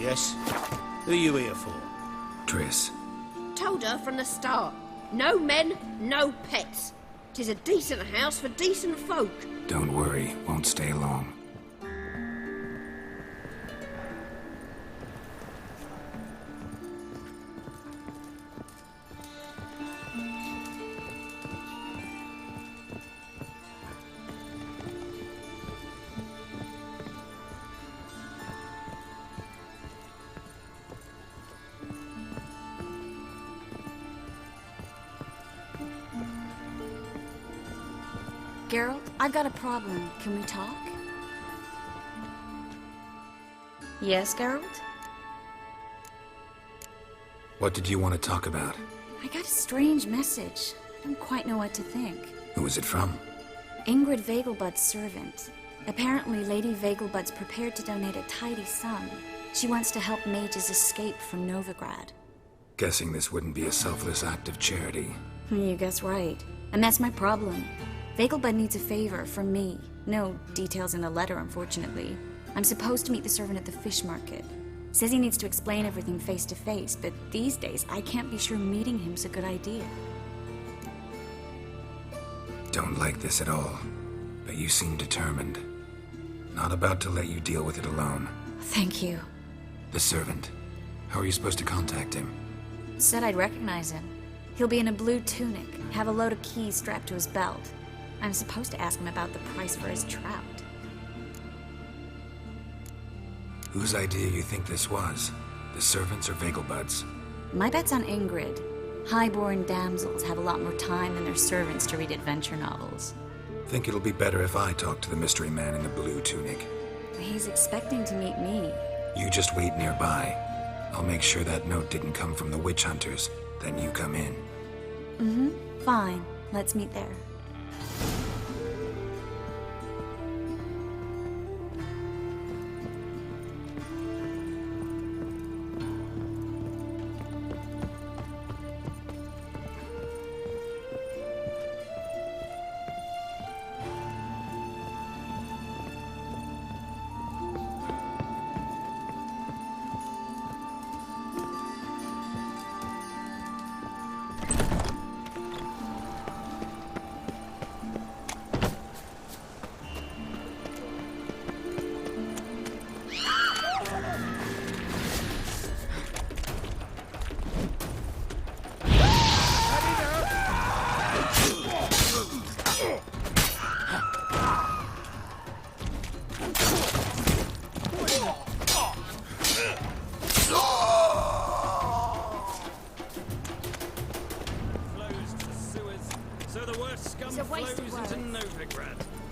Yes? Who are you here for? Triss. Told her from the start. No men, no pets. 'Tis a decent house for decent folk. Don't worry, won't stay long. Geralt, I've got a problem. Can we talk? Yes, Geralt? What did you want to talk about? I got a strange message. I don't quite know what to think. Who was it from? Ingrid Vegelbud's servant. Apparently, Lady Vegelbud's prepared to donate a tidy sum. She wants to help mages escape from Novigrad. Guessing this wouldn't be a selfless act of charity. You guess right. And that's my problem. Vegelbud needs a favor from me. No details in the letter, unfortunately. I'm supposed to meet the servant at the fish market. Says he needs to explain everything face to face, but these days I can't be sure meeting him's a good idea. Don't like this at all, but you seem determined. Not about to let you deal with it alone. Thank you. The servant. How are you supposed to contact him? Said I'd recognize him. He'll be in a blue tunic, have a load of keys strapped to his belt. I'm supposed to ask him about the price for his trout. Whose idea you think this was? The servants or Vegelbud's? My bet's on Ingrid. Highborn damsels have a lot more time than their servants to read adventure novels. Think it'll be better if I talk to the mystery man in the blue tunic. He's expecting to meet me. You just wait nearby. I'll make sure that note didn't come from the witch hunters. Then you come in. Fine. Let's meet there.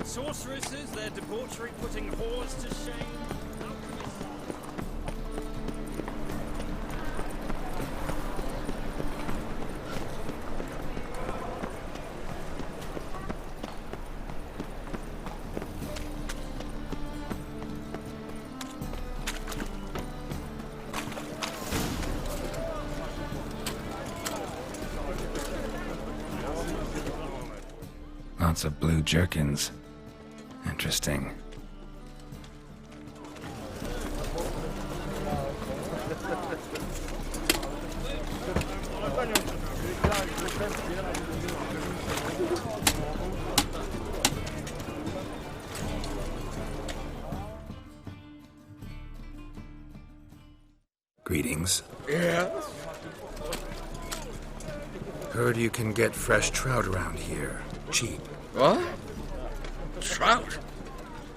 Sorceresses, their debauchery putting whores to shame. Lots of blue jerkins. Interesting. Greetings. Yeah? Heard you can get fresh trout around here. Cheap. What? Trout?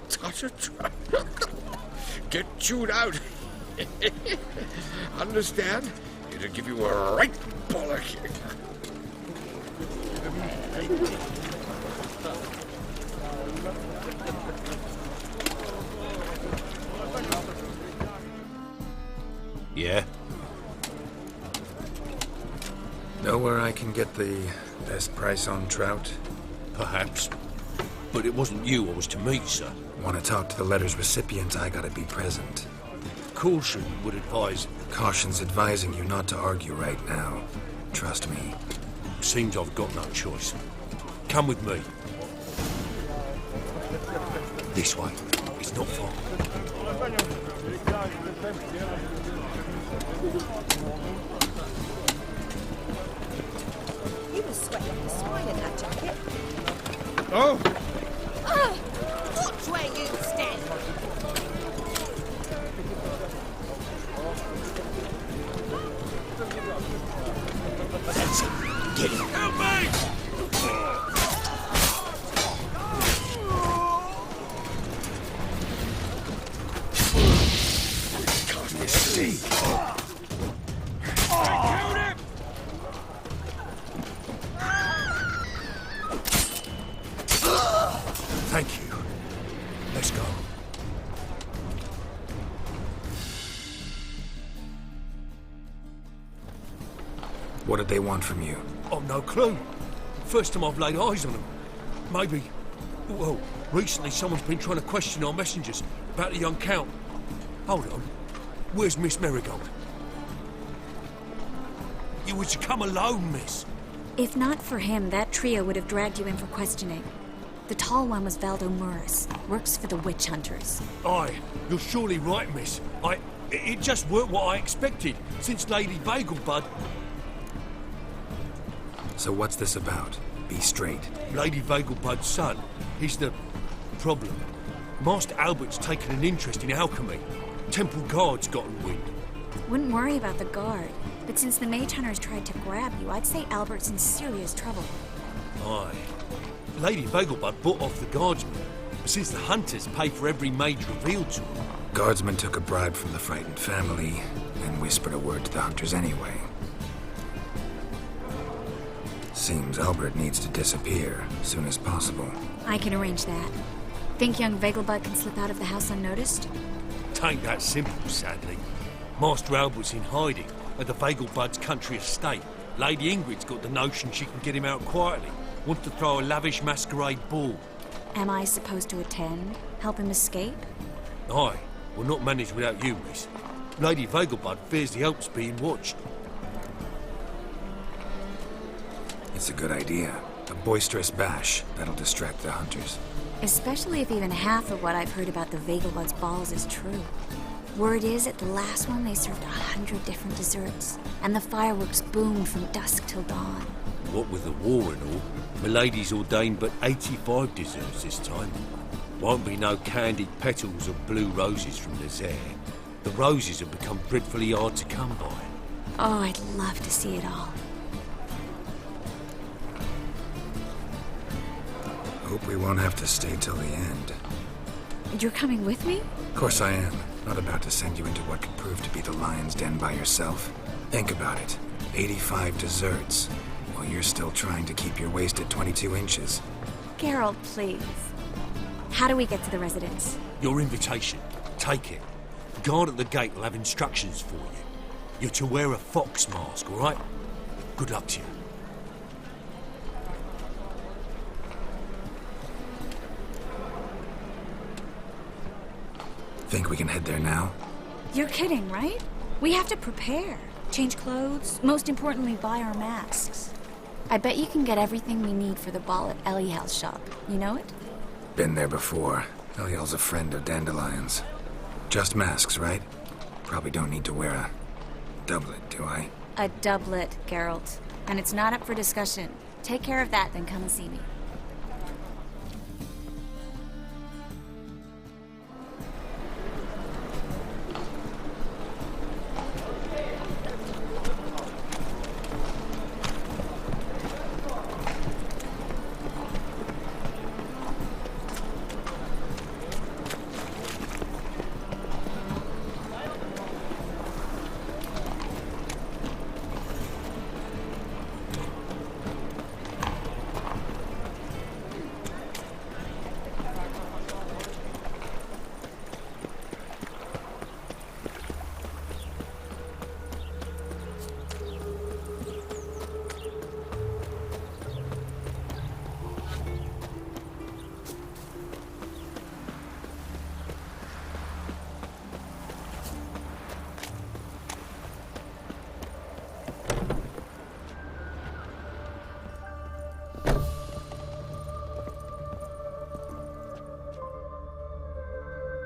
Touch a trout? Get chewed out. Understand? It'll give you a right bollocking. Yeah? Know where I can get the best price on trout? Perhaps. But it wasn't you I was to meet, sir. Want to talk to the letter's recipient, I gotta be present. Caution would advise. Caution's advising you not to argue right now. Trust me. Seems I've got no choice. Come with me. This way. It's not far. You were sweating like a swine in that jacket. Oh! Watch where you stand! That's it. Get him. Help me! Caught mistake. Killed him! Thank you. Let's go. What did they want from you? I've no clue. First time I've laid eyes on them. Maybe... Well, recently someone's been trying to question our messengers about the young Count. Hold on. Where's Miss Marigold? You was to come alone, miss. If not for him, that trio would have dragged you in for questioning. The tall one was Valdo Murris, works for the witch hunters. Aye, you're surely right, miss. It just weren't what I expected, since Lady Vagelbud... So what's this about? Be straight. Lady Vagelbud's son, he's the problem. Master Albert's taken an interest in alchemy. Temple Guard's gotten wind. Wouldn't worry about the guard, but since the mage hunters tried to grab you, I'd say Albert's in serious trouble. Aye. Lady Vagelbud bought off the guardsmen, since the hunters pay for every mage revealed to them. Guardsmen took a bribe from the frightened family and whispered a word to the hunters anyway. Seems Albert needs to disappear as soon as possible. I can arrange that. Think young Vagelbud can slip out of the house unnoticed? Tain't that simple, sadly. Master Albert's in hiding at the Vagelbud's country estate. Lady Ingrid's got the notion she can get him out quietly. Wants to throw a lavish masquerade ball. Am I supposed to attend? Help him escape? Aye, we'll not manage without you, miss. Lady Vagelbud fears the Alps being watched. It's a good idea. A boisterous bash that'll distract the hunters. Especially if even half of what I've heard about the Vagelbud's balls is true. Word is, at the last one they served 100 different desserts, and the fireworks boomed from dusk till dawn. What with the war and all, Milady's ordained but 85 desserts this time. Won't be no candied petals or blue roses from Nazaire. The roses have become dreadfully hard to come by. Oh, I'd love to see it all. Hope we won't have to stay till the end. You're coming with me? Of course I am. Not about to send you into what could prove to be the lion's den by yourself. Think about it. 85 desserts, while you're still trying to keep your waist at 22 inches. Geralt, please. How do we get to the residence? Your invitation. Take it. The guard at the gate will have instructions for you. You're to wear a fox mask, all right? Good luck to you. Think we can head there now? You're kidding, right? We have to prepare. Change clothes, most importantly, buy our masks. I bet you can get everything we need for the ball at Eliel's shop. You know it? Been there before. Eliel's a friend of Dandelion's. Just masks, right? Probably don't need to wear a doublet, do I? A doublet, Geralt. And it's not up for discussion. Take care of that, then come and see me.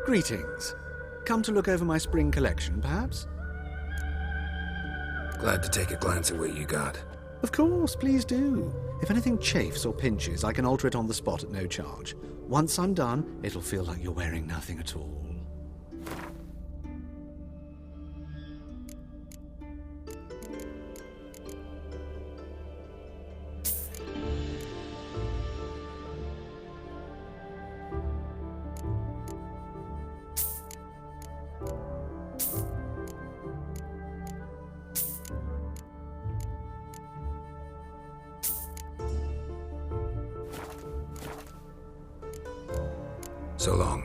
Greetings. Come to look over my spring collection, perhaps? Glad to take a glance at what you got. Of course, please do. If anything chafes or pinches, I can alter it on the spot at no charge. Once I'm done, it'll feel like you're wearing nothing at all. So long.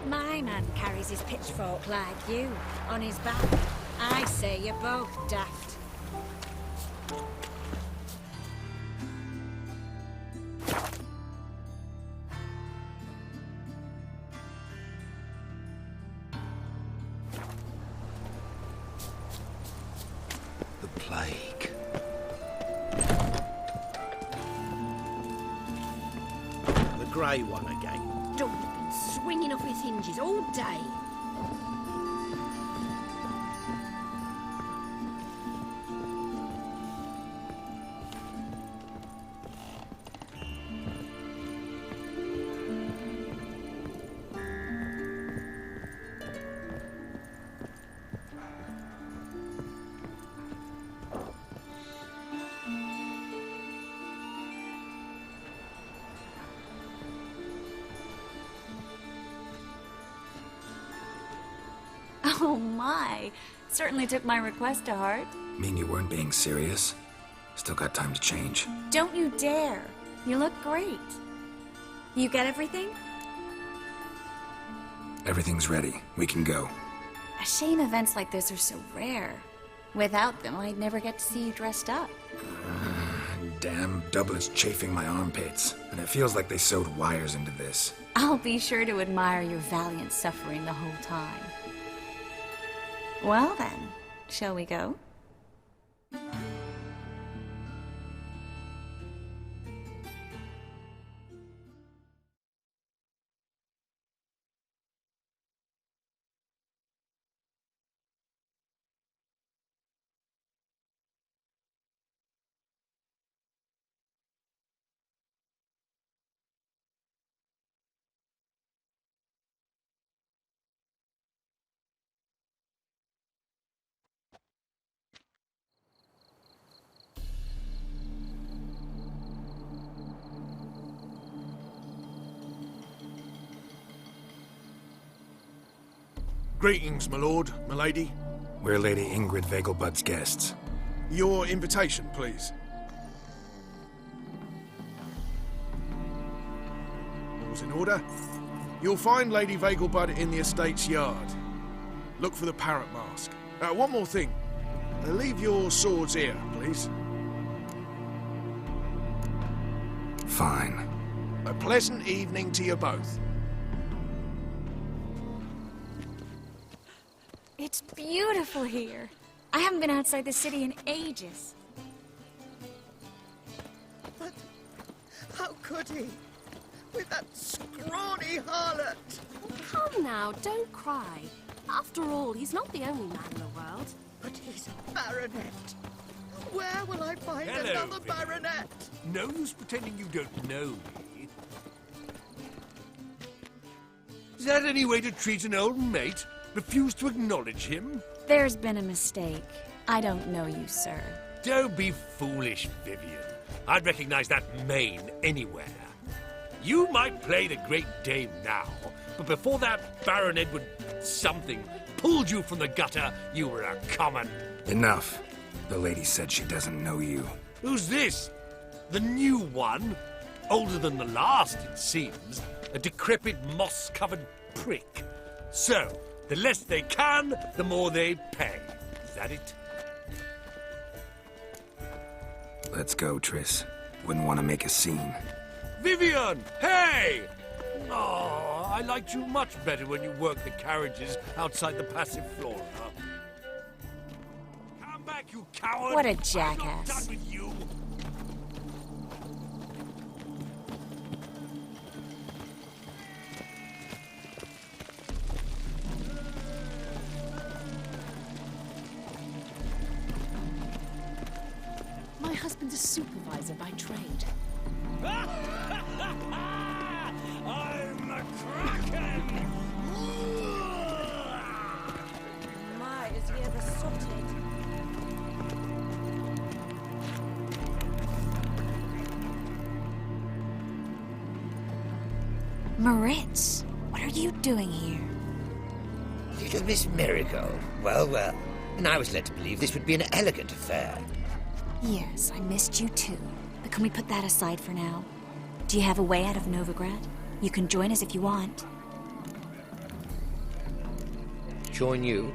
My man carries his pitchfork like you, on his back. I say you're both daft. The plague. The grey one again. Dog's been swinging off his hinges all day. Oh my! Certainly took my request to heart. Mean you weren't being serious? Still got time to change. Don't you dare! You look great. You get everything? Everything's ready. We can go. A shame events like this are so rare. Without them, I'd never get to see you dressed up. Damn doublet's chafing my armpits, and it feels like they sewed wires into this. I'll be sure to admire your valiant suffering the whole time. Well then, shall we go? Greetings, my lord, my lady. We're Lady Ingrid Vegelbud's guests. Your invitation, please. All's in order. You'll find Lady Vegelbud in the estate's yard. Look for the parrot mask. One more thing. Leave your swords here, please. Fine. A pleasant evening to you both. It's beautiful here. I haven't been outside the city in ages. But how could he? With that scrawny harlot! Come now, don't cry. After all, he's not the only man in the world. But he's a baronet. Where will I find Hello, another Vivian. baronet? No use pretending you don't know me. Is that any way to treat an old mate? Refuse to acknowledge him? There's been a mistake. I don't know you, sir. Don't be foolish, Vivian. I'd recognize that mane anywhere. You might play the Great Dame now, but before that Baron Edward something pulled you from the gutter, you were a common... Enough. The lady said she doesn't know you. Who's this? The new one? Older than the last, it seems. A decrepit, moss-covered prick. So, the less they can, the more they pay. Is that it? Let's go, Triss. Wouldn't want to make a scene. Vivian! Hey! Oh, I liked you much better when you worked the carriages outside the Passiflora. Come back, you coward! What a I'm not jackass. done with you! husband's a supervisor by trade. I'm a kraken! My, is he ever sotted? Moritz, what are you doing here? Little Miss Marigold. Well, well. And I was led to believe this would be an elegant affair. Yes, I missed you too. But can we put that aside for now? Do you have a way out of Novigrad? You can join us if you want. Join you?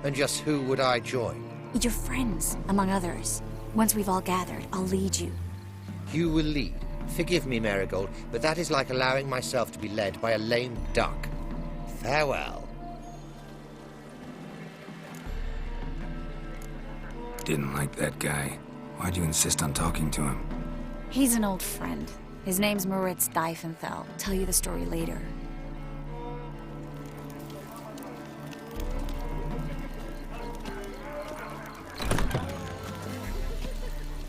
And just who would I join? Your friends, among others. Once we've all gathered, I'll lead you. You will lead. Forgive me, Marigold, but that is like allowing myself to be led by a lame duck. Farewell. Didn't like that guy. Why'd you insist on talking to him? He's an old friend. His name's Moritz Diefenthal. Tell you the story later.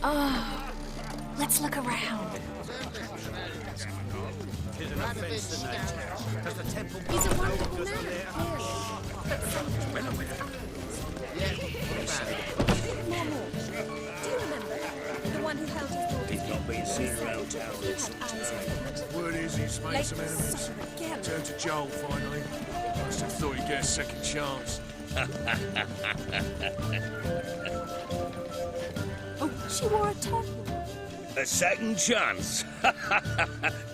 Oh, let's look around. He's He's a wonderful man, clearly. But something well aware. More. Do you remember? The one who held his daughter. He's not been seen around town this Word is he's made some enemies. Again. Turned to Joel finally. Must have thought he'd get a second chance. Oh, she wore a turtle. A second chance?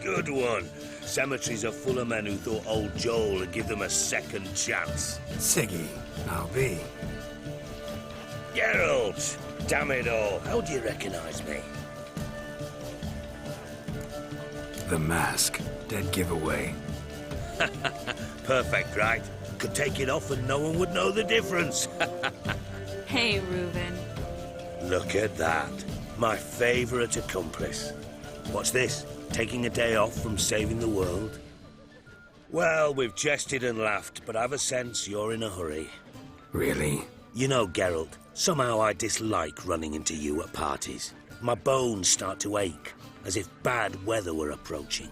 Good one. Cemeteries are full of men who thought old Joel would give them a second chance. Siggy, I'll be. Geralt! Damn it all. How do you recognize me? The mask. Dead giveaway. Perfect, right? Could take it off and no one would know the difference. Hey, Reuben. Look at that. My favorite accomplice. What's this? Taking a day off from saving the world? Well, we've jested and laughed, but I've a sense you're in a hurry. Really? You know, Geralt, somehow I dislike running into you at parties. My bones start to ache, as if bad weather were approaching.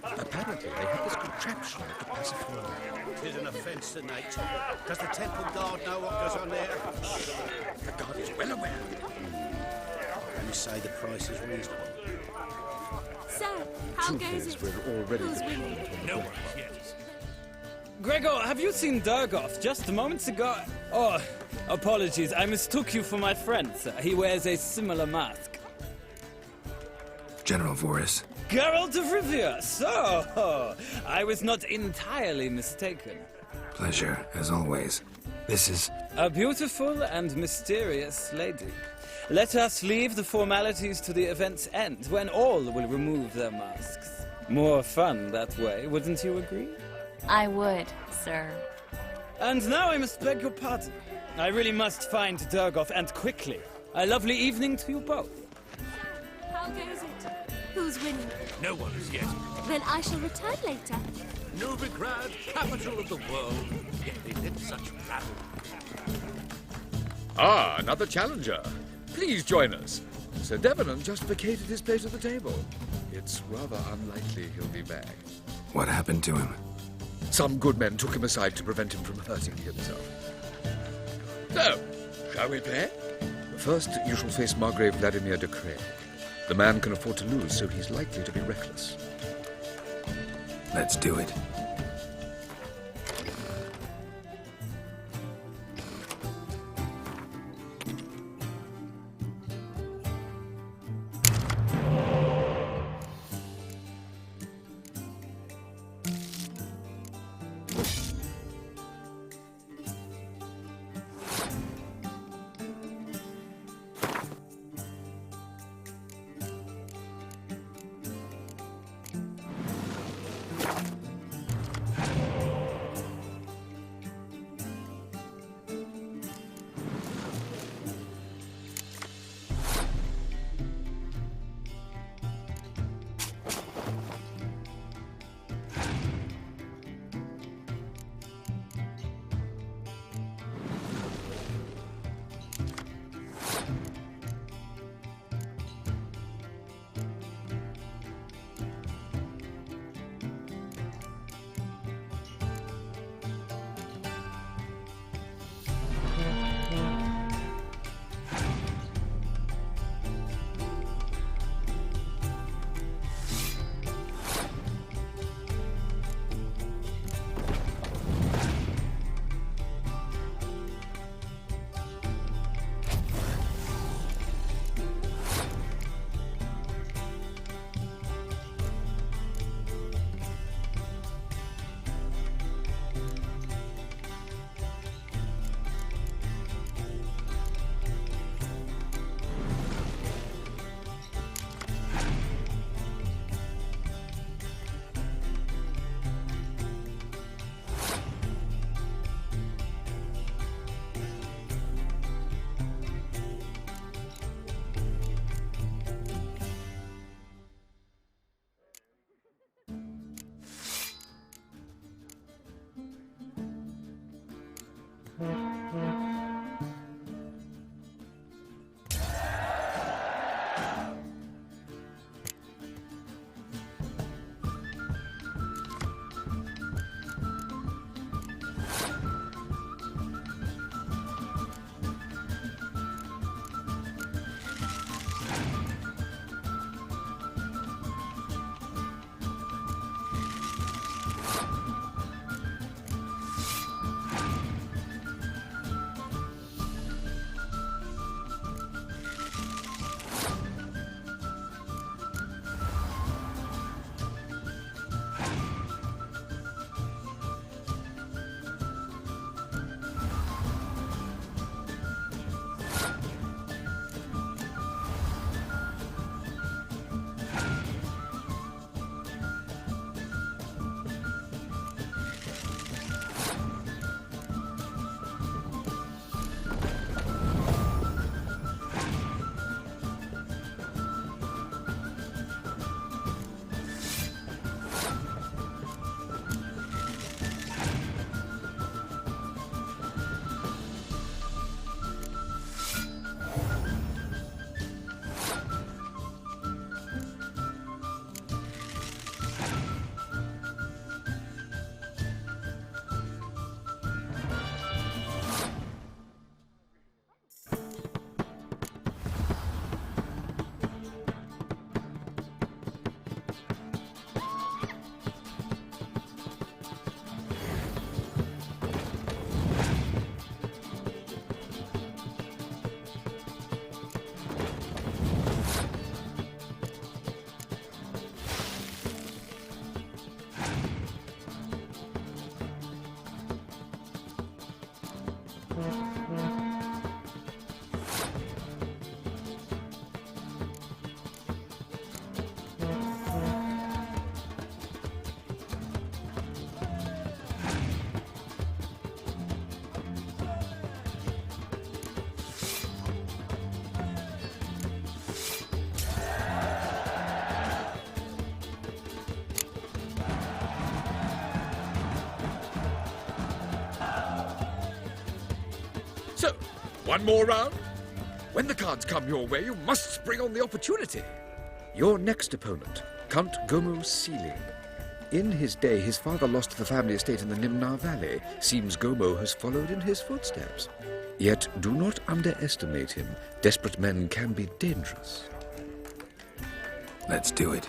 Apparently, they have this contraption that could pacify them. 'Tis an offence to nature. Does the temple guard know what goes on there? The guard is well aware. You say the price is reasonable. So, how goes it? Who's winning? No one yet. Gregor, have you seen Durgoff just moments ago? Oh, apologies. I mistook you for my friend, sir. He wears a similar mask. General Voris. Geralt of Rivia! So, I was not entirely mistaken. Pleasure, as always. This is... A beautiful and mysterious lady. Let us leave the formalities to the event's end, when all will remove their masks. More fun that way, wouldn't you agree? I would, sir. And now I must beg your pardon. I really must find Durgoff, and quickly. A lovely evening to you both. How goes it? Who's winning? No one as yet. Then I shall return later. Novigrad, capital of the world. Yet they did such travel. Ah, another challenger. Please join us. Sir Devenant just vacated his place at the table. It's rather unlikely he'll be back. What happened to him? Some good men took him aside to prevent him from hurting himself. So, shall we play? First, you shall face Margrave Vladimir de Craig. The man can afford to lose, so he's likely to be reckless. Let's do it. So, one more round? When the cards come your way, you must spring on the opportunity. Your next opponent, Count Gomo Sealing. In his day, his father lost the family estate in the Nimnar Valley. Seems Gomo has followed in his footsteps. Yet, do not underestimate him. Desperate men can be dangerous. Let's do it.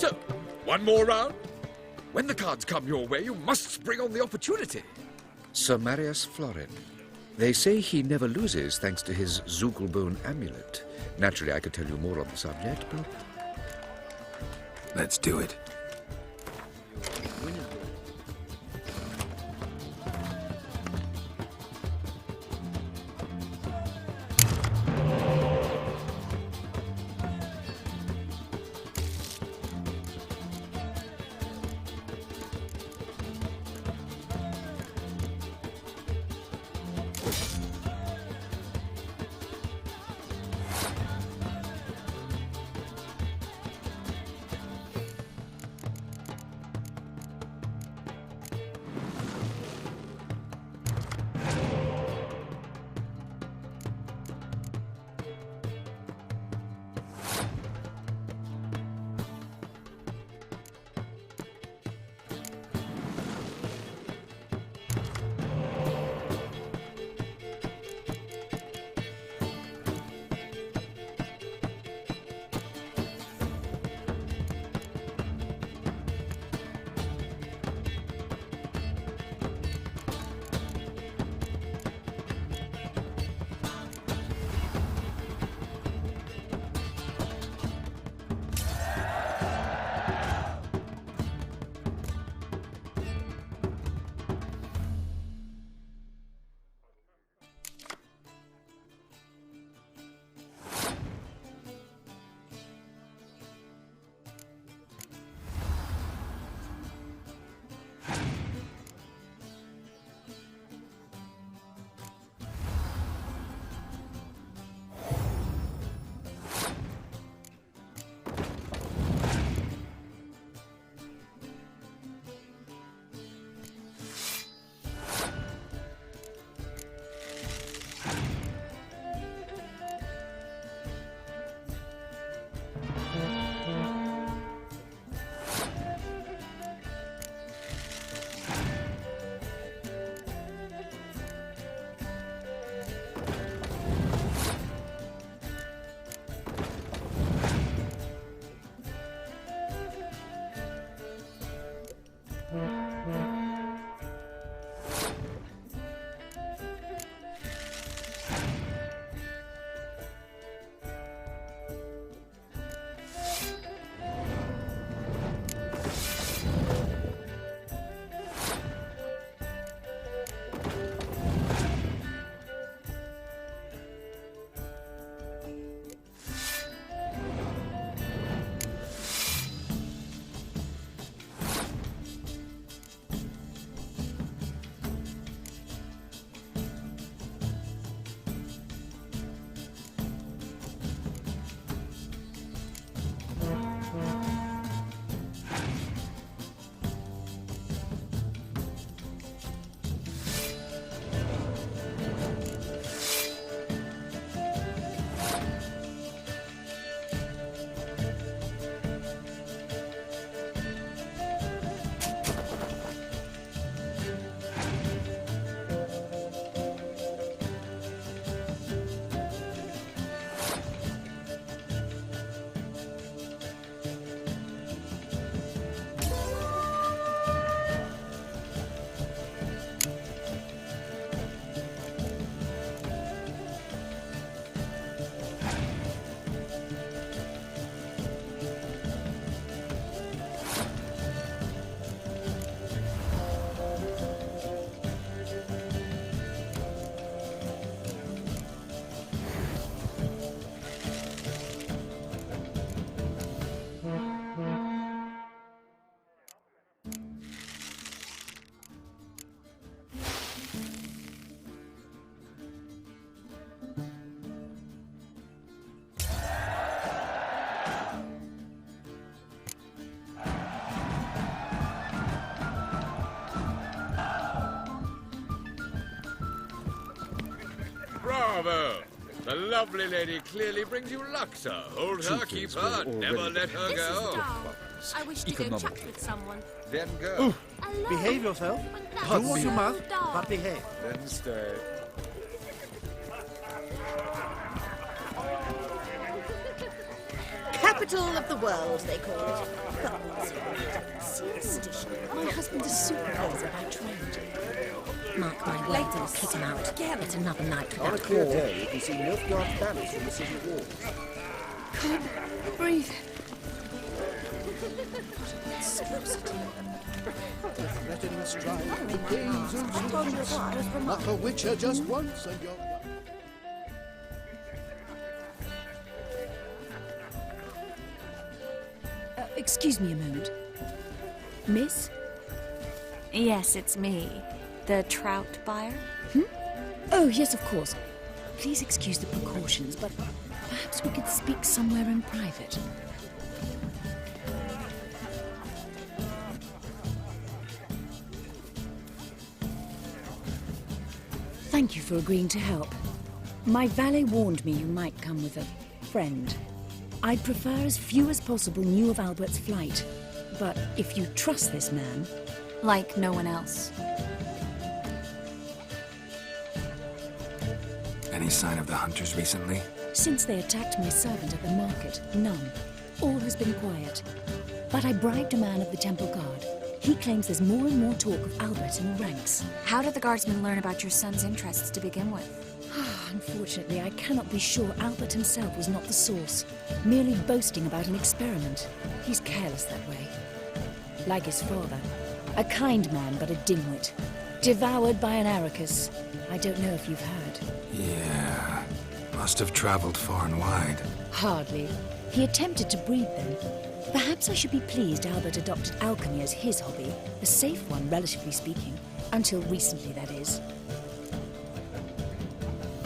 So, one more round? When the cards come your way, you must spring on the opportunity. Sir Marius Florin. They say he never loses thanks to his Zugelbone amulet. Naturally, I could tell you more on the subject, but... Let's do it. Bravo! The lovely lady clearly brings you luck, sir. Hold her, keep her, never let her This go. is dull. I wish to go chat with someone. Then go. Hello. Behave yourself. But Do what you must, dull. but behave. Then stay. Capital of the world, they call it. But husband's a supervisor by trade. Mark my words, I'll kick him out. It's another night On a without clear war. day, you can see Nilfgaard banners from the city walls. Can't breathe. Threatening strife, the games of abundance. Knock a witcher just once and you're... Excuse me a moment. Miss? Yes, it's me. The trout buyer? Oh, yes, of course. Please excuse the precautions, but perhaps we could speak somewhere in private. Thank you for agreeing to help. My valet warned me you might come with a friend. I'd prefer as few as possible knew of Albert's flight. But if you trust this man... Like no one else. Any sign of the hunters recently? Since they attacked my servant at the market, none. All has been quiet. But I bribed a man of the Temple Guard. He claims there's more and more talk of Albert in the ranks. How did the guardsmen learn about your son's interests to begin with? Unfortunately, I cannot be sure Albert himself was not the source, merely boasting about an experiment. He's careless that way. Like his father. A kind man, but a dimwit. Devoured by an Arrakis. I don't know if you've heard. Yeah. Must have traveled far and wide. Hardly. He attempted to breed them. Perhaps I should be pleased Albert adopted alchemy as his hobby. A safe one, relatively speaking. Until recently, that is.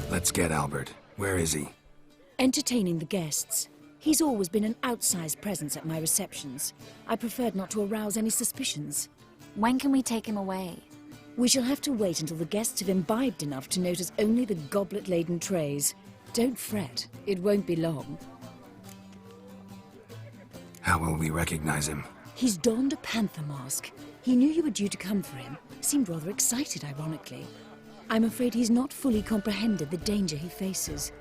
Let's get Albert. Where is he? Entertaining the guests. He's always been an outsized presence at my receptions. I preferred not to arouse any suspicions. When can we take him away? We shall have to wait until the guests have imbibed enough to notice only the goblet-laden trays. Don't fret, it won't be long. How will we recognize him? He's donned a panther mask. He knew you were due to come for him. Seemed rather excited, ironically. I'm afraid he's not fully comprehended the danger he faces.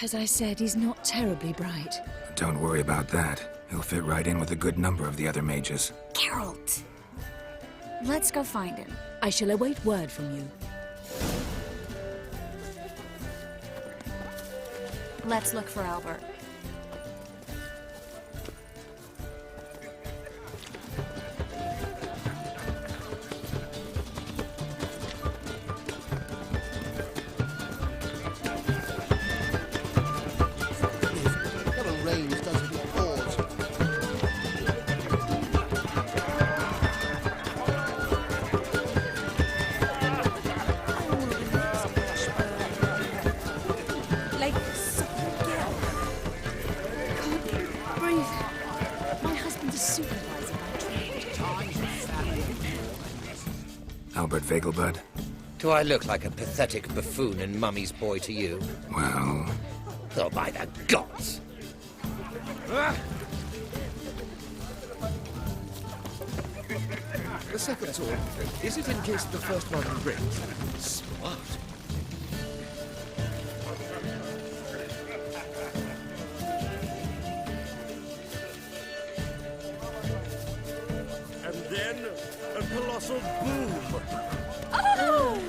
As I said, he's not terribly bright. Don't worry about that. He'll fit right in with a good number of the other mages. Geralt! Let's go find him. I shall await word from you. Let's look for Albert. Albert Vegelbud? Do I look like a pathetic buffoon and mummy's boy to you? Well... Oh, by the gods! The second sword, is it in case the first one breaks? Smart. And then a colossal boom. Oh!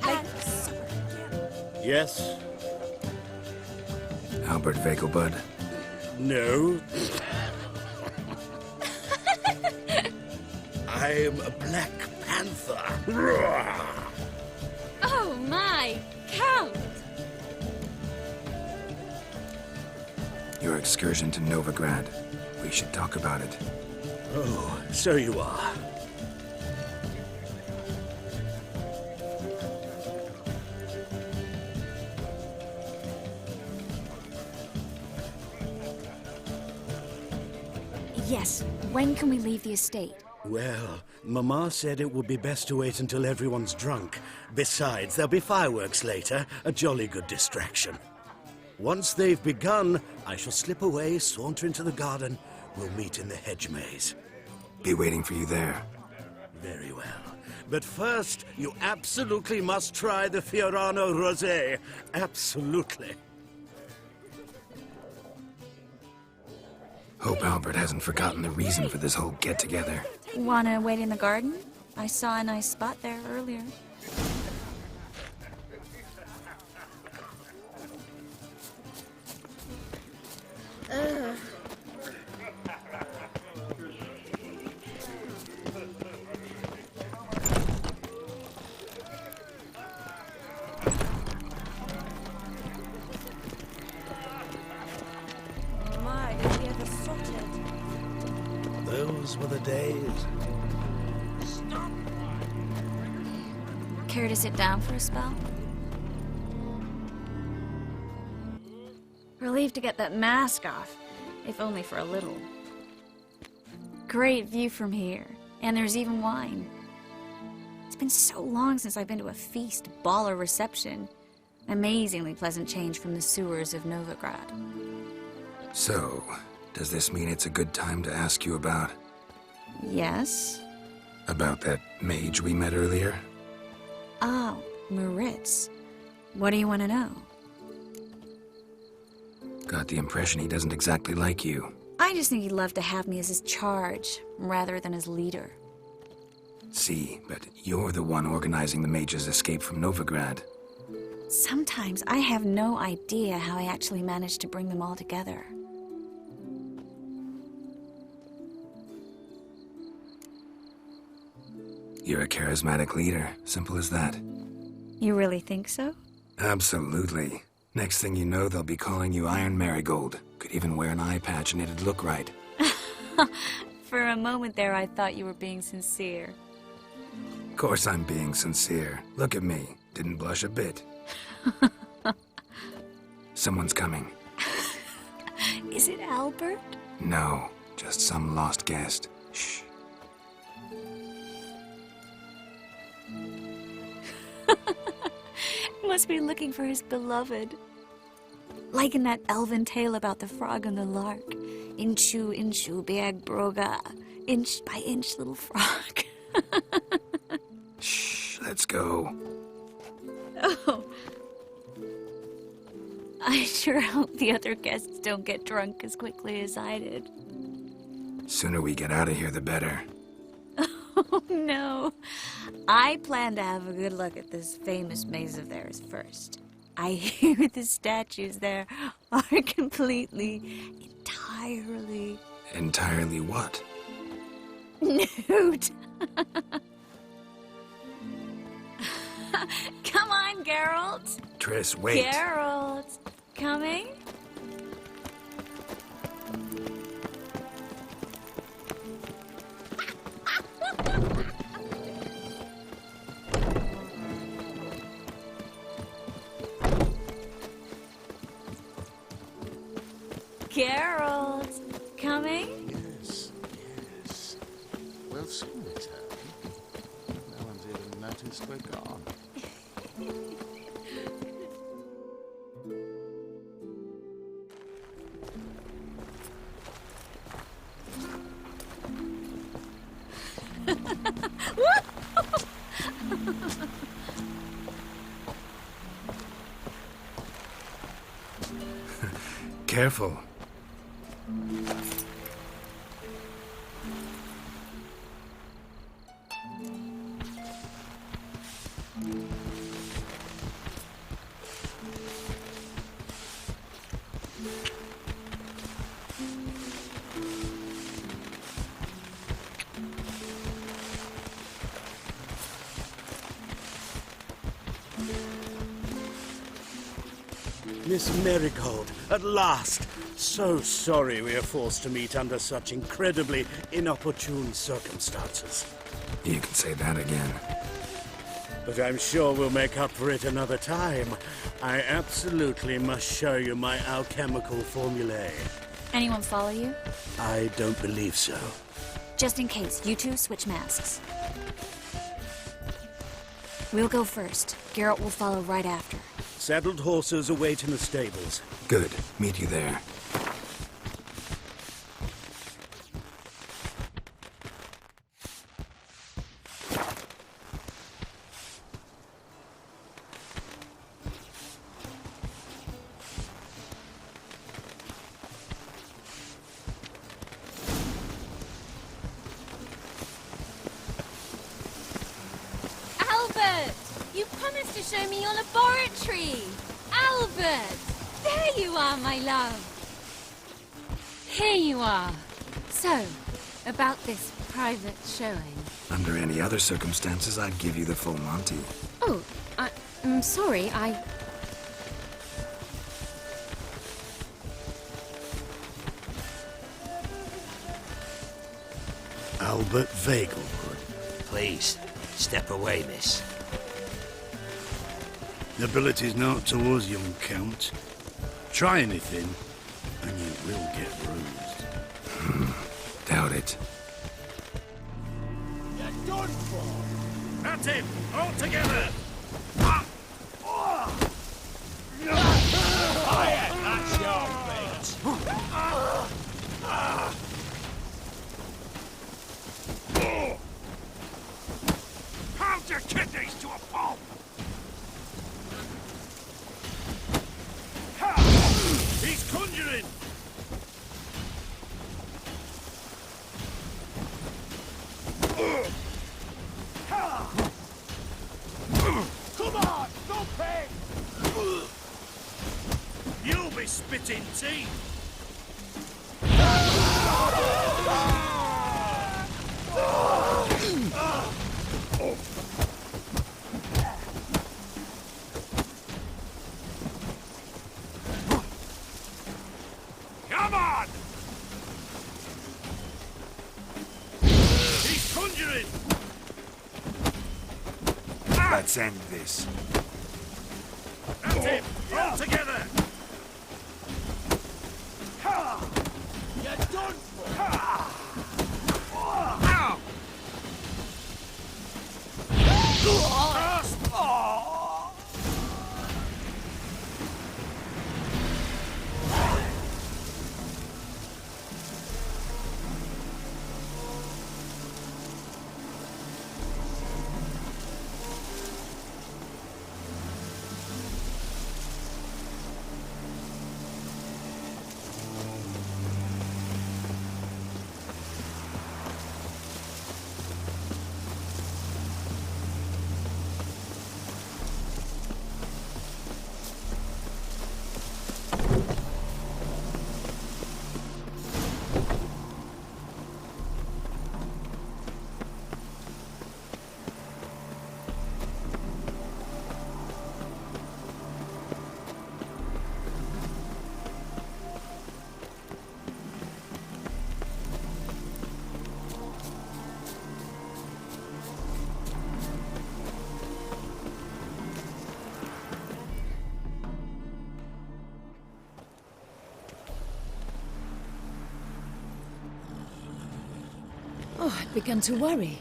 And Yes? Albert Vegelbud? No. I'm a Black Panther. oh my, Count! Your excursion to Novigrad. We should talk about it. Oh, so you are. Yes, when can we leave the estate? Well, Mama said it would be best to wait until everyone's drunk. Besides, there'll be fireworks later, a jolly good distraction. Once they've begun, I shall slip away, saunter into the garden. We'll meet in the hedge maze. Be waiting for you there. Very well. But first, you absolutely must try the Fiorano Rosé. Absolutely. Hope Albert hasn't forgotten the reason for this whole get-together. Wanna wait in the garden? I saw a nice spot there earlier. My, did he ever sort it? Those were the days. Care to sit down for a spell? Relieved to get that mask off, if only for a little. Great view from here, and there's even wine. It's been so long since I've been to a feast, ball, or reception. Amazingly pleasant change from the sewers of Novigrad. So, does this mean it's a good time to ask you about... Yes? about that mage we met earlier? Oh, Moritz. What do you want to know? Got the impression he doesn't exactly like you. I just think he'd love to have me as his charge, rather than his leader. See, but you're the one organizing the mage's escape from Novigrad. Sometimes I have no idea how I actually managed to bring them all together. You're a charismatic leader, simple as that. You really think so? Absolutely. Next thing you know, they'll be calling you Iron Marigold. Could even wear an eye patch and it'd look right. For a moment there, I thought you were being sincere. Of course I'm being sincere. Look at me. Didn't blush a bit. Someone's coming. Is it Albert? No, just some lost guest. Shh. Must be looking for his beloved. Like in that elven tale about the frog and the lark. Inchu, inchu, beag broga. Inch by inch, little frog. Shh, let's go. Oh. I sure hope the other guests don't get drunk as quickly as I did. Sooner we get out of here, the better. Oh, no. I plan to have a good look at this famous maze of theirs first. I hear the statues there are entirely... Entirely what? nude. Come on, Geralt. Triss, wait. Geralt. Coming? Geralt, coming? Yes, yes. We'll soon return. No one's even noticed we're gone. Careful. Miss Marigold, at last! So sorry we are forced to meet under such incredibly inopportune circumstances. You can say that again. But I'm sure we'll make up for it another time. I absolutely must show you my alchemical formulae. Anyone follow you? I don't believe so. Just in case, you two switch masks. We'll go first. Geralt will follow right after. Saddled horses await in the stables. Good. Meet you there. show me your laboratory! Albert! There you are, my love! Here you are. So, about this private showing. Under any other circumstances, I'd give you the full Monty. Oh, I'm sorry, Albert Vegelbud. Please, step away, miss. Nobility's not towards young Count. Try anything, and you will get bruised. Doubt it. You're done for! That's him! All together! Fire! That's your fate! Pound your kidneys to a pulp! He's conjuring! Come on! Don't pay! You'll be spitting tea! Come on! He's conjuring! Let's end this. That's it! All together! You're done for! Oh, I'd begun to worry.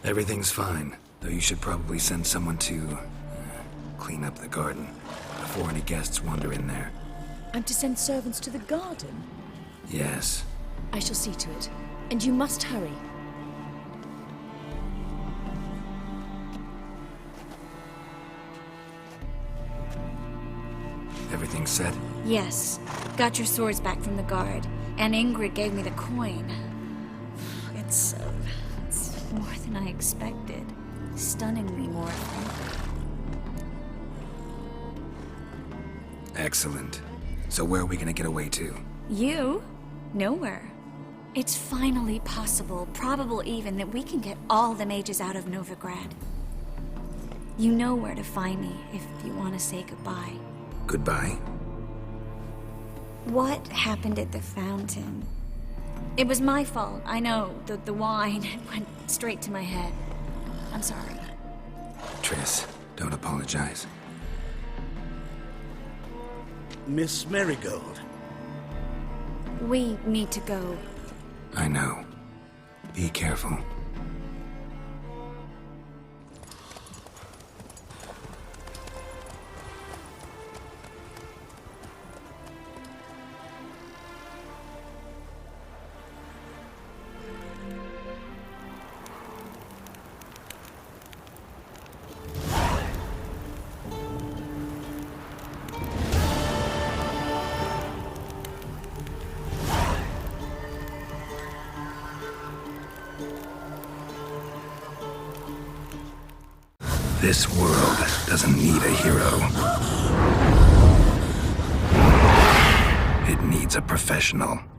Everything's fine, though you should probably send someone to clean up the garden before any guests wander in there. I'm to send servants to the garden? Yes. I shall see to it. And you must hurry. Everything set? Yes. Got your swords back from the guard. And Ingrid gave me the coin. It's more than I expected. Stunningly more, I think. Excellent. So where are we gonna get away to? You? Nowhere. It's finally possible, probable even, that we can get all the mages out of Novigrad. You know where to find me if you want to say goodbye. Goodbye? What happened at the fountain? It was my fault, I know. The wine went straight to my head. I'm sorry. Triss, don't apologize. Miss Marigold. We need to go. I know. Be careful. This world doesn't need a hero. It needs a professional.